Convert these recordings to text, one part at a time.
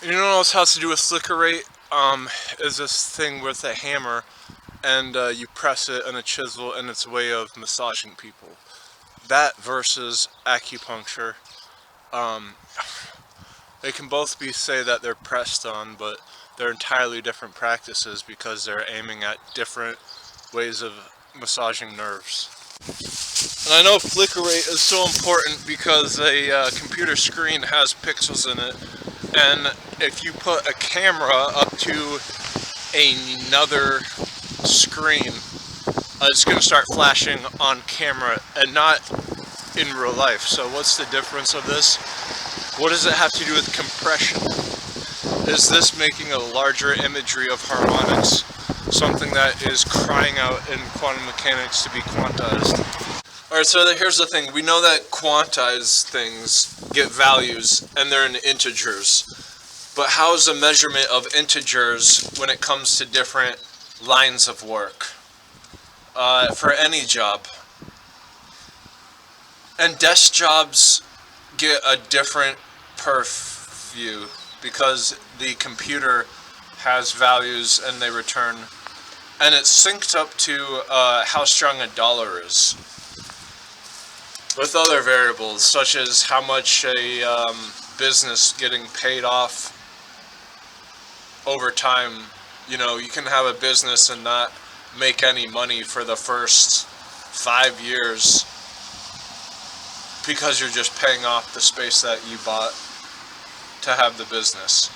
You know what else has to do with flicker rate? Is this thing with a hammer and you press it and a chisel and it's a way of massaging people. That versus acupuncture. Um, they can both be say that they're pressed on, but they're entirely different practices because they're aiming at different ways of massaging nerves. And I know flicker rate is so important because a computer screen has pixels in it, and if you put a camera up to another screen, it's going to start flashing on camera and not in real life. So what's the difference of this? What does it have to do with compression? Is this making a larger imagery of harmonics, something that is crying out in quantum mechanics to be quantized? Alright, so here's the thing. We know that quantized things get values and they're in integers. But how is the measurement of integers when it comes to different lines of work? For any job. And desk jobs get a different view because the computer has values and they return, and it's synced up to how strong a dollar is with other variables such as how much a business getting paid off over time. You know, you can have a business and not make any money for the first 5 years because you're just paying off the space that you bought to have the business.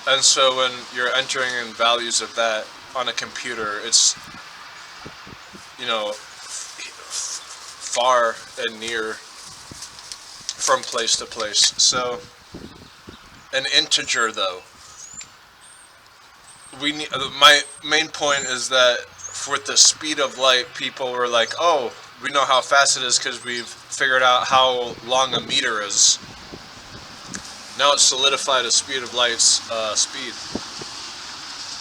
And so when you're entering in values of that on a computer, it's, you know, far and near from place to place. So an integer though, my main point is that with the speed of light, people were like, oh, we know how fast it is because we've figured out how long a meter is. Now it's solidified a speed of light's speed.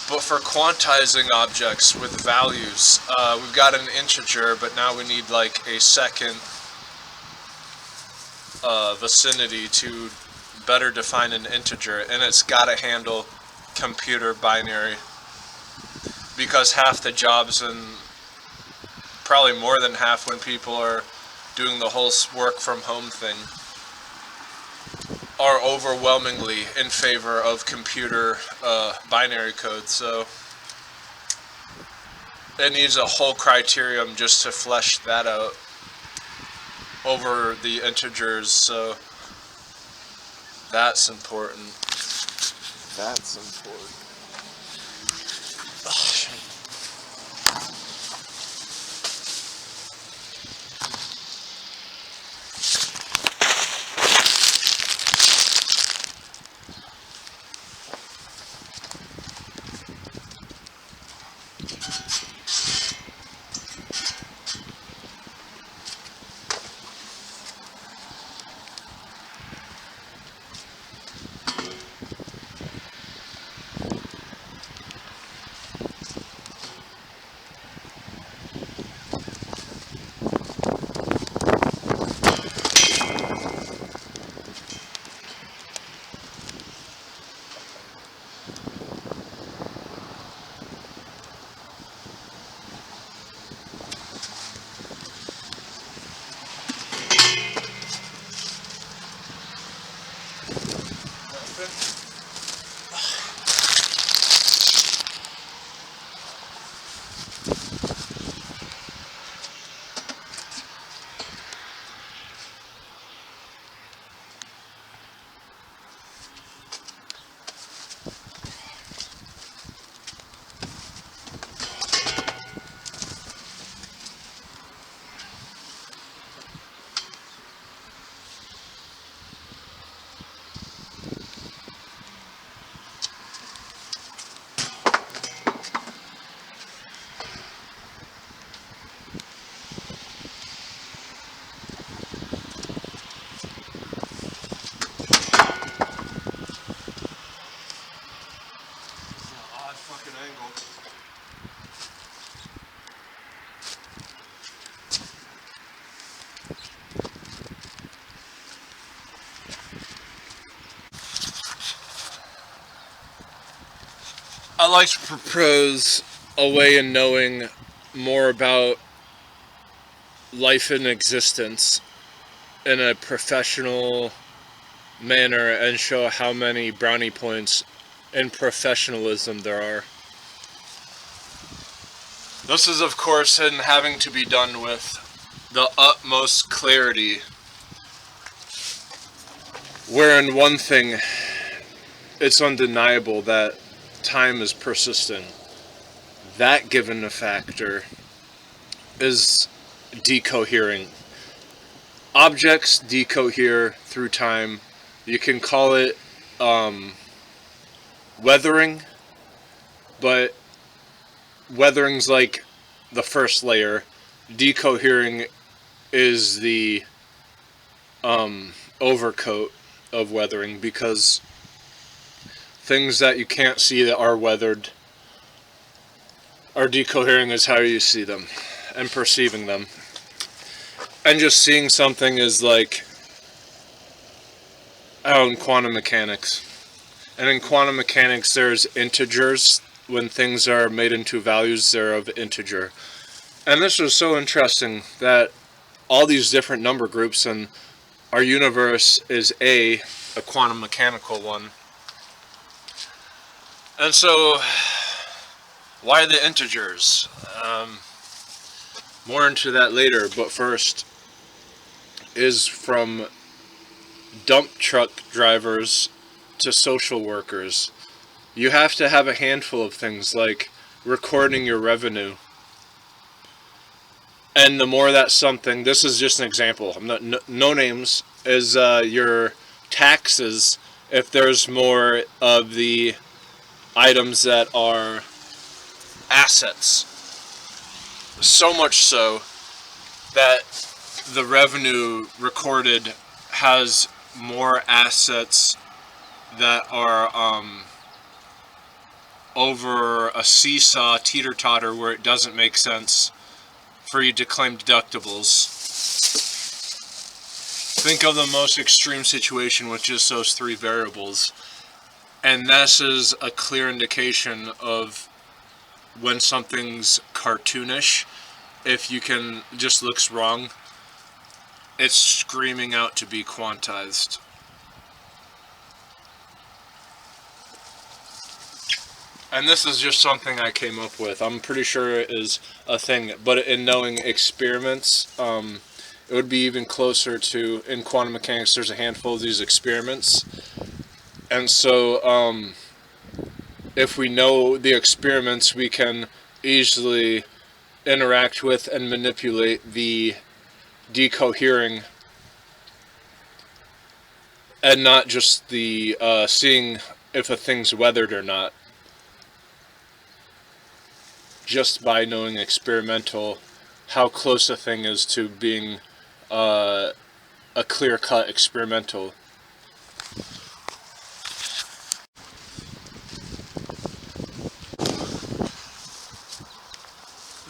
But for quantizing objects with values, we've got an integer, but now we need like a second vicinity to better define an integer, and it's got to handle computer binary because half the jobs, and probably more than half when people are doing the whole work from home thing, are overwhelmingly in favor of computer binary code. So it needs a whole criterion just to flesh that out over the integers. So that's important. That's important. like to propose a way in knowing more about life and existence in a professional manner and show how many brownie points in professionalism there are. This is, of course, in having to be done with the utmost clarity, wherein one thing, it's undeniable that time is persistent. That given a factor is decohering. Objects decohere through time. You can call it weathering, but weathering's like the first layer. Decohering is the overcoat of weathering, because things that you can't see that are weathered are decohering is how you see them and perceiving them. And just seeing something is like, oh, in quantum mechanics. And in quantum mechanics, there's integers. When things are made into values, they're of integer. And this was so interesting that all these different number groups, and our universe is a quantum mechanical one. And so, why the integers? More into that later, but first is from dump truck drivers to social workers. You have to have a handful of things like recording your revenue. And the more that something, this is just an example, I'm not, no names, is your taxes, if there's more of the items that are assets. So much so that the revenue recorded has more assets that are over a seesaw teeter-totter where it doesn't make sense for you to claim deductibles. Think of the most extreme situation with just those three variables, and this is a clear indication of when something's cartoonish. If you can, just looks wrong, it's screaming out to be quantized. And this is just something I came up with. I'm pretty sure it is a thing, but in knowing experiments, it would be even closer to, in quantum mechanics, there's a handful of these experiments. And so, if we know the experiments, we can easily interact with and manipulate the decohering, and not just the seeing if a thing's weathered or not. Just by knowing experimental, how close a thing is to being a clear-cut experimental.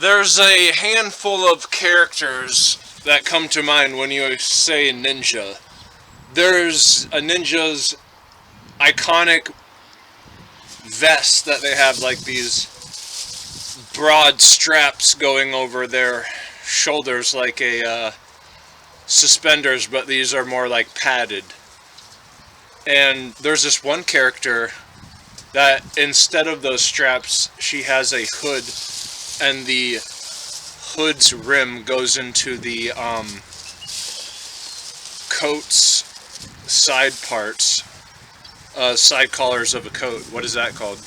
There's a handful of characters that come to mind when you say ninja. There's a ninja's iconic vest that they have, like these broad straps going over their shoulders like a suspenders, but these are more like padded. And there's this one character that instead of those straps, she has a hood, and the hood's rim goes into the coat's side parts, side collars of a coat. What is that called?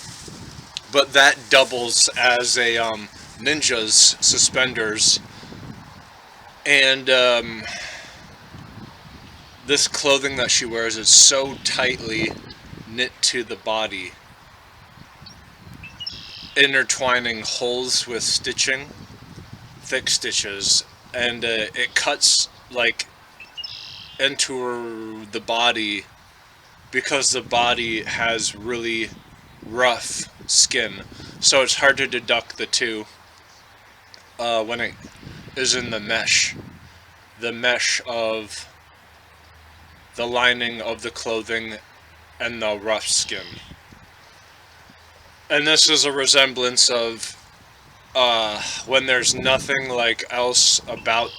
But that doubles as a ninja's suspenders. And this clothing that she wears is so tightly knit to the body, intertwining holes with stitching, thick stitches, and it cuts like into the body, because the body has really rough skin, so it's hard to deduct the two when it is in the mesh of the lining of the clothing and the rough skin. And this is a resemblance of when there's nothing like else about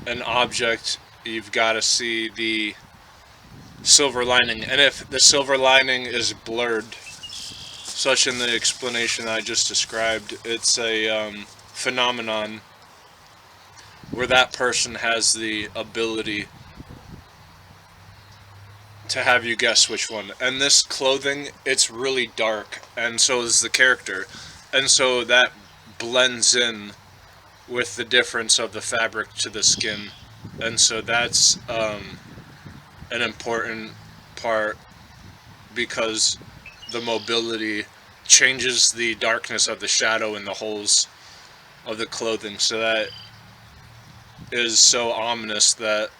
an object, you've got to see the silver lining. And if the silver lining is blurred, such in the explanation I just described, it's a phenomenon where that person has the ability to have you guess which one. And this clothing, it's really dark, and so is the character. And so that blends in with the difference of the fabric to the skin. And so that's an important part because the mobility changes the darkness of the shadow in the holes of the clothing. So that is so ominous that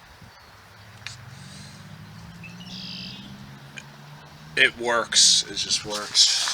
it works. It just works.